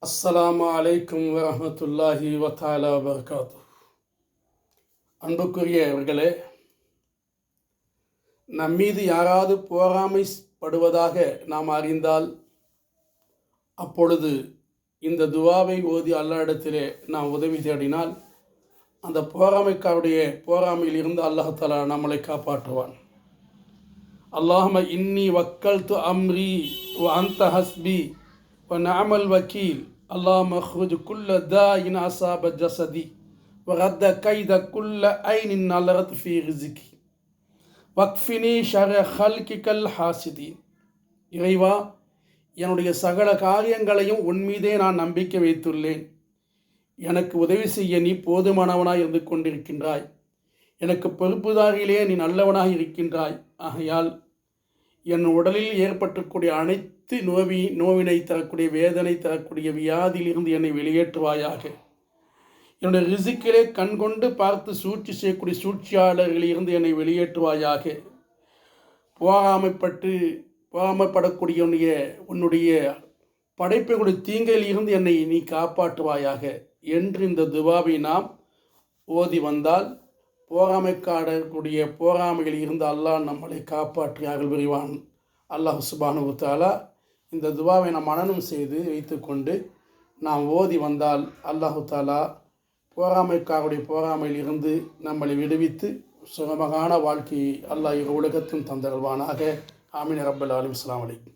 அஸ்ஸலாமு அலைக்கும் வரஹ்மத்துல்லாஹி வதஆலா வபரகாத்துஹு. அன்புக்குரியவர்களே, நம்மீது யாராவது பொறாமைப்படுவதாக நாம் அறிந்தால் அப்பொழுது இந்த துவாவை ஓதி அல்லாஹ்விடத்திலே நாம் உதவி தேடினால் அந்த பொறாமையில் இருந்து அல்லாஹ் தஆலா நம்மளை காப்பாற்றுவான். அல்லாஹும்ம இன்னி வக்கல்து அம்ரி வ அன்த ஹஸ்பி வ நஅமல் வக்கீல். அல்லாஹும்ம அக்ரிஜ் குல்ல தாயின் அஸாப ஜஸதி வ ரத்த கைத குல்ல ஐனின் நலரத் ஃபீ ரிஸ்கி வக்ஃபினி ஷர்ர ஹல்கிகல் ஹாசிதீன். இறைவா, என்னுடைய சகல காரியங்களையும் உன்மீதே நான் நம்பிக்கை வைத்துள்ளேன். எனக்கு உதவி செய்ய நீ போதுமானவனாய் இருந்து கொண்டிருக்கின்றாய். எனக்கு பொறுப்புதாரியிலே நீ நல்லவனாக இருக்கின்றாய். ஆகையால் என் உடலில் ஏற்பட்டக்கூடிய அனைத்து நோவினை தரக்கூடிய, வேதனை தரக்கூடிய வியாதியிலிருந்து என்னை வெளியேற்றுவாயாக. என்னுடைய ரிசிக்கிலே கண்கொண்டு பார்த்து சூழ்ச்சி செய்யக்கூடிய சூழ்ச்சியாளர்களிலிருந்து என்னை வெளியேற்றுவாயாக. பொறாமைப்படக்கூடிய உன்னுடைய படைப்புகளுடைய தீங்கையில் இருந்து என்னை நீ காப்பாற்றுவாயாக என்று இந்த துவாவை நாம் ஓதி வந்தால் பொறாமைகளில் இருந்து அல்லாஹ் நம்மளை காப்பாற்றி அருள் புரிவான். அல்லாஹ் சுப்ஹானஹு வ தஆலா இந்த துவாவை நாம் மனனம் செய்து வைத்துக்கொண்டு நாம் ஓதி வந்தால் அல்லாஹ் தஆலா பொறாமையில் இருந்து நம்மளை விடுவித்து சுகமகான வாழ்க்கையை அல்லாஹ் உலகத்தும் தந்தருள்வானாக. ஆமீன் ரப்பல் ஆலமீன். அஸ்ஸலாமு அலைக்கும்.